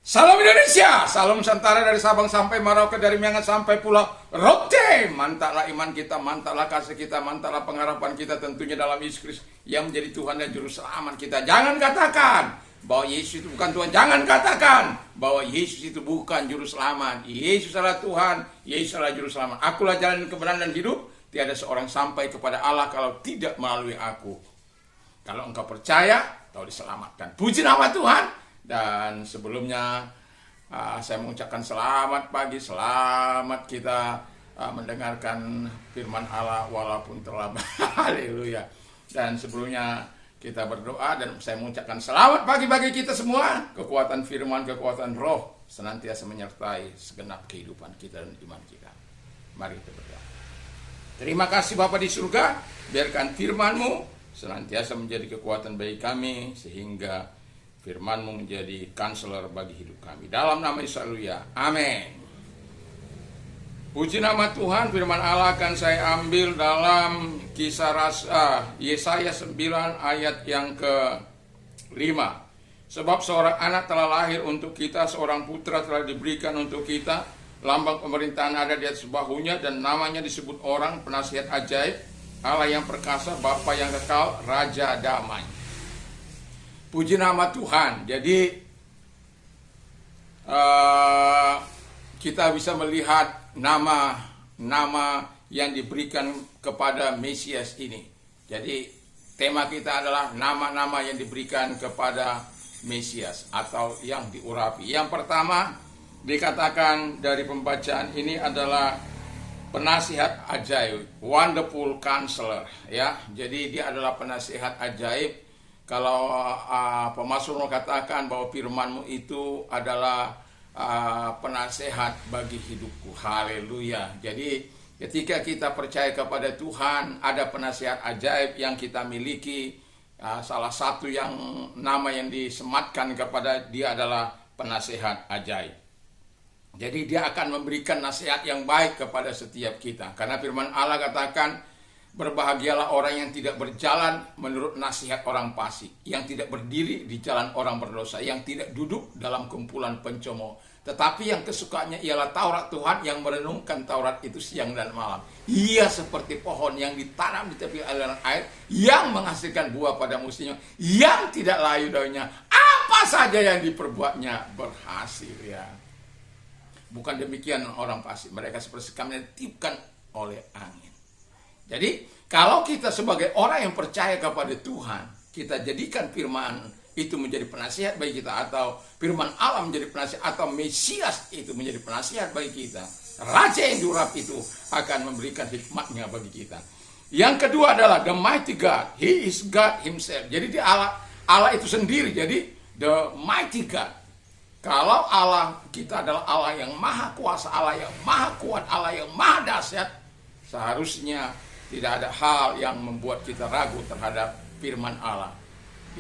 Salam Indonesia, salam Nusantara dari Sabang sampai Merauke, dari Miangas sampai Pulau Rote. Mantaplah iman kita, mantaplah kasih kita, mantaplah pengharapan kita tentunya dalam Yesus Kristus yang menjadi Tuhan dan Juru Selamat kita. Jangan katakan bahwa Yesus itu bukan Tuhan. Jangan katakan bahwa Yesus itu bukan Juru Selamat. Yesus adalah Tuhan, Yesus adalah Juru Selamat. Akulah jalan kebenaran dan hidup. Tiada seorang sampai kepada Allah kalau tidak melalui aku. Kalau engkau percaya, kau diselamatkan. Puji nama Tuhan. Dan sebelumnya saya mengucapkan selamat pagi, selamat kita mendengarkan firman Allah walaupun terlambat. Haleluya. Dan sebelumnya kita berdoa dan saya mengucapkan selamat pagi bagi kita semua. Kekuatan firman, kekuatan roh senantiasa menyertai segenap kehidupan kita dan iman kita. Mari kita berdoa. Terima kasih Bapa di surga, biarkan firman-Mu senantiasa menjadi kekuatan bagi kami sehingga firman-Mu menjadi counselor bagi hidup kami. Dalam nama Yesus, haleluya. Amin. Puji nama Tuhan, firman Allah akan saya ambil dalam kisah Yesaya 9 ayat yang ke-5. Sebab seorang anak telah lahir untuk kita, seorang putra telah diberikan untuk kita. Lambang pemerintahan ada di atas bahunya dan namanya disebut orang penasihat ajaib, Allah yang perkasa, Bapa yang kekal, Raja damai. Puji nama Tuhan. Jadi kita bisa melihat nama yang diberikan kepada Mesias ini. Jadi tema kita adalah nama-nama yang diberikan kepada Mesias atau yang diurapi. Yang pertama dikatakan dari pembacaan ini adalah penasihat ajaib, wonderful counselor, ya. Jadi dia adalah penasihat ajaib. Kalau pemazmur katakan bahwa firman-Mu itu adalah penasehat bagi hidupku. Haleluya. Jadi ketika kita percaya kepada Tuhan, ada penasehat ajaib yang kita miliki. Salah satu yang nama yang disematkan kepada dia adalah penasehat ajaib. Jadi dia akan memberikan nasihat yang baik kepada setiap kita. Karena firman Allah katakan, berbahagialah orang yang tidak berjalan menurut nasihat orang fasik, yang tidak berdiri di jalan orang berdosa, yang tidak duduk dalam kumpulan pencomooh, tetapi yang kesukaannya ialah Taurat Tuhan, yang merenungkan Taurat itu siang dan malam. Ia seperti pohon yang ditanam di tepi aliran air, yang menghasilkan buah pada musimnya, yang tidak layu daunnya, apa saja yang diperbuatnya berhasil, ya. Bukan demikian orang fasik, mereka seperti sekam yang ditiupkan oleh angin. Jadi kalau kita sebagai orang yang percaya kepada Tuhan, kita jadikan firman itu menjadi penasihat bagi kita, atau firman Allah menjadi penasihat, atau Mesias itu menjadi penasihat bagi kita, Raja yang diurapi itu akan memberikan hikmatnya bagi kita. Yang kedua adalah the mighty God. He is God himself. Jadi dia Allah itu sendiri. Jadi the mighty God. Kalau Allah kita adalah Allah yang maha kuasa, Allah yang maha kuat, Allah yang maha dahsyat, seharusnya tidak ada hal yang membuat kita ragu terhadap firman Allah.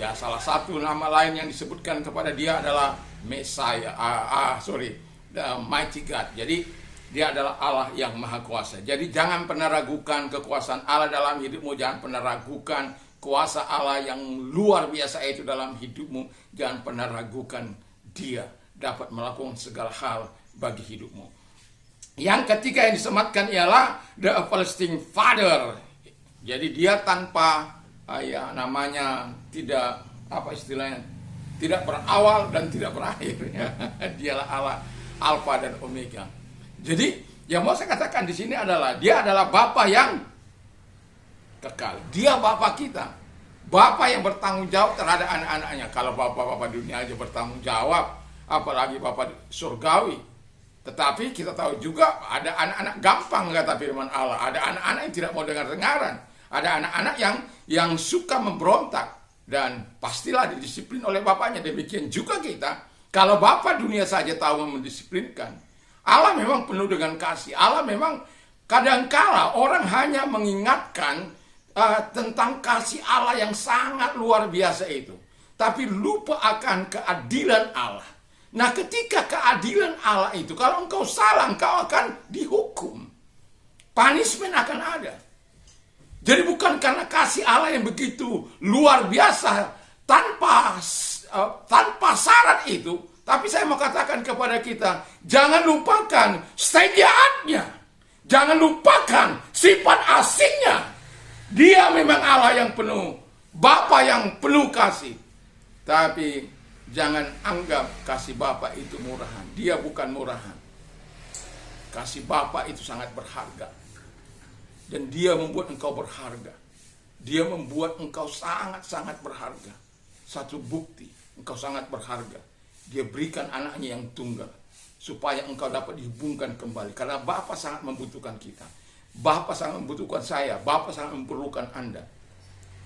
Ya, salah satu nama lain yang disebutkan kepada dia adalah Messiah, the mighty God. Jadi dia adalah Allah yang maha kuasa. Jadi jangan pernah ragukan kekuasaan Allah dalam hidupmu. Jangan pernah ragukan kuasa Allah yang luar biasa itu dalam hidupmu. Jangan pernah ragukan dia dapat melakukan segala hal bagi hidupmu. Yang ketiga yang disematkan ialah the everlasting Father. Jadi dia tanpa namanya tidak tidak berawal dan tidak berakhir. Dialah Allah Alfa dan Omega. Jadi yang mau saya katakan di sini adalah dia adalah Bapa yang kekal. Dia Bapa kita, Bapa yang bertanggung jawab terhadap anak-anaknya. Kalau Bapa dunia aja bertanggung jawab, apalagi Bapa surgawi. Tetapi kita tahu juga ada anak-anak gampang, kata firman Allah. Ada anak-anak yang tidak mau dengar-dengaran. Ada anak-anak yang suka memberontak. Dan pastilah didisiplin oleh bapaknya. Demikian juga kita. Kalau bapak dunia saja tahu mendisiplinkan. Allah memang penuh dengan kasih. Allah memang kadangkala orang hanya mengingatkan tentang kasih Allah yang sangat luar biasa itu. Tapi lupa akan keadilan Allah. Nah, ketika keadilan Allah itu, kalau engkau salah, engkau akan dihukum. Punishment akan ada. Jadi bukan karena kasih Allah yang begitu luar biasa, tanpa syarat itu, Tapi saya mau katakan kepada kita, jangan lupakan setiaannya. Jangan lupakan sifat asingnya. Dia memang Allah yang penuh, Bapa yang penuh kasih. Tapi jangan anggap kasih Bapa itu murahan. Dia bukan murahan. Kasih Bapa itu sangat berharga. Dan dia membuat engkau berharga. Dia membuat engkau sangat-sangat berharga. Satu bukti, engkau sangat berharga. Dia berikan anaknya yang tunggal, supaya engkau dapat dihubungkan kembali. Karena Bapa sangat membutuhkan kita. Bapa sangat membutuhkan saya. Bapa sangat memerlukan Anda.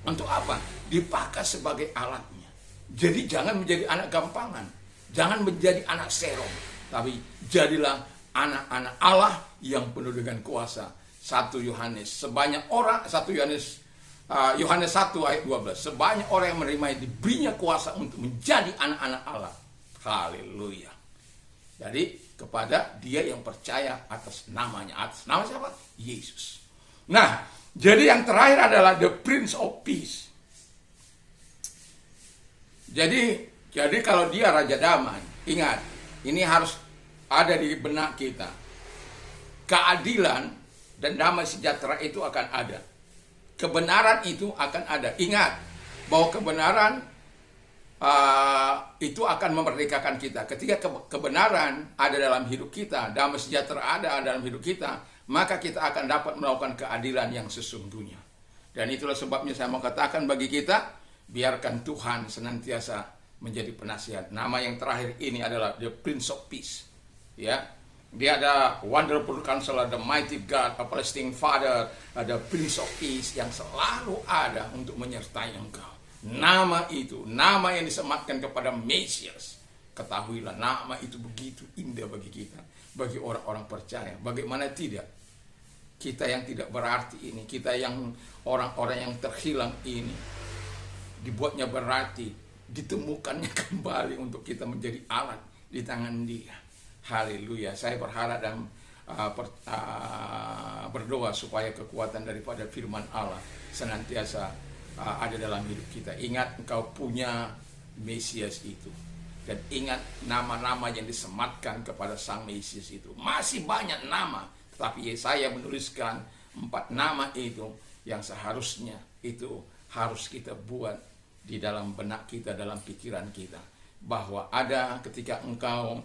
Untuk apa? Dipakai sebagai alatnya. Jadi jangan menjadi anak gampangan. Jangan menjadi anak serong. Tapi jadilah anak-anak Allah yang penuh dengan kuasa. 1 Yohanes. Yohanes 1 ayat 12. Sebanyak orang yang menerima diberinya kuasa untuk menjadi anak-anak Allah. Haleluya. Jadi kepada dia yang percaya atas namanya. Atas nama siapa? Yesus. Nah, jadi yang terakhir adalah the Prince of Peace. Jadi kalau dia Raja Damai, ingat, ini harus ada di benak kita. Keadilan dan damai sejahtera itu akan ada. Kebenaran itu akan ada. Ingat bahwa kebenaran itu akan memerdekakan kita. Ketika kebenaran ada dalam hidup kita, damai sejahtera ada dalam hidup kita, maka kita akan dapat melakukan keadilan yang sesungguhnya. Dan itulah sebabnya saya mau katakan bagi kita, biarkan Tuhan senantiasa menjadi penasihat. Nama yang terakhir ini adalah the Prince of Peace. Ya, dia ada Wonderful Counselor, the Mighty God, Everlasting Father, ada Prince of Peace yang selalu ada untuk menyertai engkau. Nama itu, nama yang disematkan kepada Mesias. Ketahuilah, nama itu begitu indah bagi kita, bagi orang-orang percaya. Bagaimana tidak? Kita yang tidak berarti ini, kita yang orang-orang yang terhilang ini, dibuatnya berarti, ditemukannya kembali untuk kita menjadi alat di tangan Dia. Haleluya. Saya berharap dan berdoa supaya kekuatan daripada firman Allah senantiasa ada dalam hidup kita. Ingat, engkau punya Mesias itu. Dan ingat nama-nama yang disematkan kepada Sang Mesias itu. Masih banyak nama, tetapi saya menuliskan 4 nama itu yang seharusnya itu harus kita buat di dalam benak kita, dalam pikiran kita. Bahwa ada ketika engkau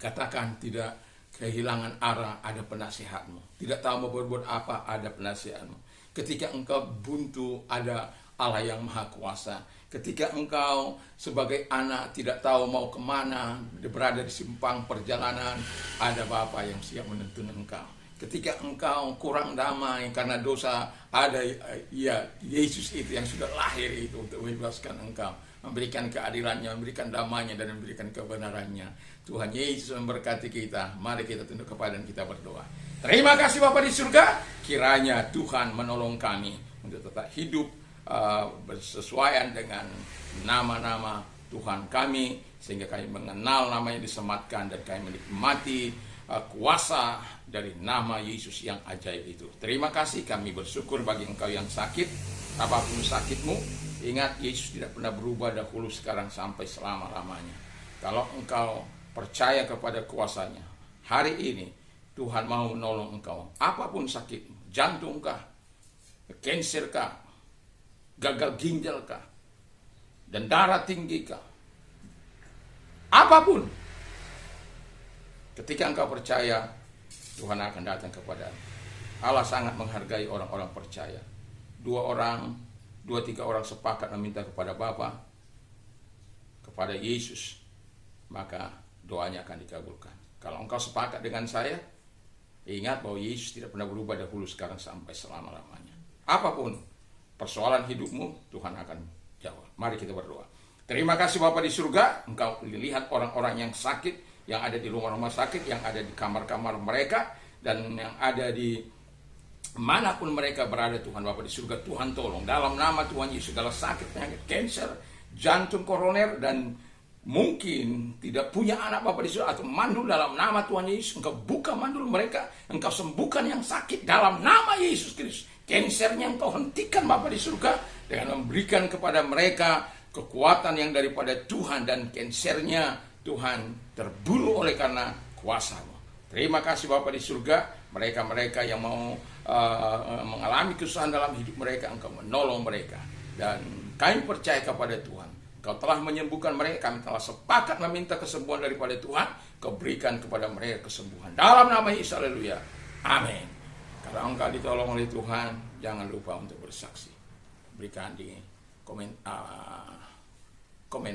katakan tidak kehilangan arah, ada penasihatmu. Tidak tahu mau berbuat apa, ada penasihatmu. Ketika engkau buntu, ada Allah yang Maha Kuasa. Ketika engkau sebagai anak tidak tahu mau kemana, berada di simpang perjalanan, ada Bapa yang siap menuntun engkau. Ketika engkau kurang damai karena dosa, ada Yesus itu yang sudah lahir itu untuk membebaskan engkau, memberikan keadilannya, memberikan damainya, dan memberikan kebenarannya. Tuhan Yesus memberkati kita. Mari kita tunduk kepada dan kita berdoa. Terima kasih Bapa di surga. Kiranya Tuhan menolong kami untuk tetap hidup bersesuaian dengan nama-nama Tuhan kami, sehingga kami mengenal nama yang disematkan dan kami menikmati kuasa dari nama Yesus yang ajaib itu. Terima kasih, kami bersyukur bagi engkau yang sakit, apapun sakitmu. Ingat, Yesus tidak pernah berubah dahulu, sekarang, sampai selama-lamanya. Kalau engkau percaya kepada kuasanya, hari ini Tuhan mau menolong engkau. Apapun sakitmu, jantungkah, kanserkah, gagal ginjalkah, dan darah tinggikah, apapun, ketika engkau percaya, Tuhan akan datang kepada. Allah sangat menghargai orang-orang percaya. 2-3 orang sepakat meminta kepada Bapa, kepada Yesus, maka doanya akan dikabulkan. Kalau engkau sepakat dengan saya, ingat bahwa Yesus tidak pernah berubah dahulu, sekarang, sampai selama-lamanya. Apapun persoalan hidupmu, Tuhan akan jawab. Mari kita berdoa. Terima kasih Bapa di surga, engkau lihat orang-orang yang sakit, yang ada di rumah-rumah sakit, yang ada di kamar-kamar mereka, dan yang ada di manapun mereka berada. Tuhan Bapa di surga, Tuhan tolong. Dalam nama Tuhan Yesus, segala sakit, penyakit kanker, jantung koroner, dan mungkin tidak punya anak Bapa di surga, atau mandul, dalam nama Tuhan Yesus, engkau buka mandul mereka, engkau sembuhkan yang sakit dalam nama Yesus Kristus. Kansernya engkau hentikan Bapa di surga, dengan memberikan kepada mereka kekuatan yang daripada Tuhan, dan kansernya Tuhan terbunuh oleh karena kuasa-Mu. Terima kasih Bapa di surga, mereka-mereka yang mau mengalami kesusahan dalam hidup mereka, Engkau menolong mereka. Dan kami percaya kepada Tuhan, Kau telah menyembuhkan mereka. Kami telah sepakat meminta kesembuhan daripada Tuhan. Kau berikan kepada mereka kesembuhan. Dalam nama Yesus, haleluya. Amin. Kalau engkau ditolong oleh Tuhan, jangan lupa untuk bersaksi. Berikan di komen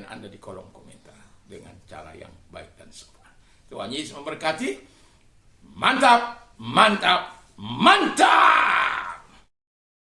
Anda di kolom komentar dengan cara yang baik dan sopan. Tuhan Yesus memberkati. Mantap, mantap, mantap.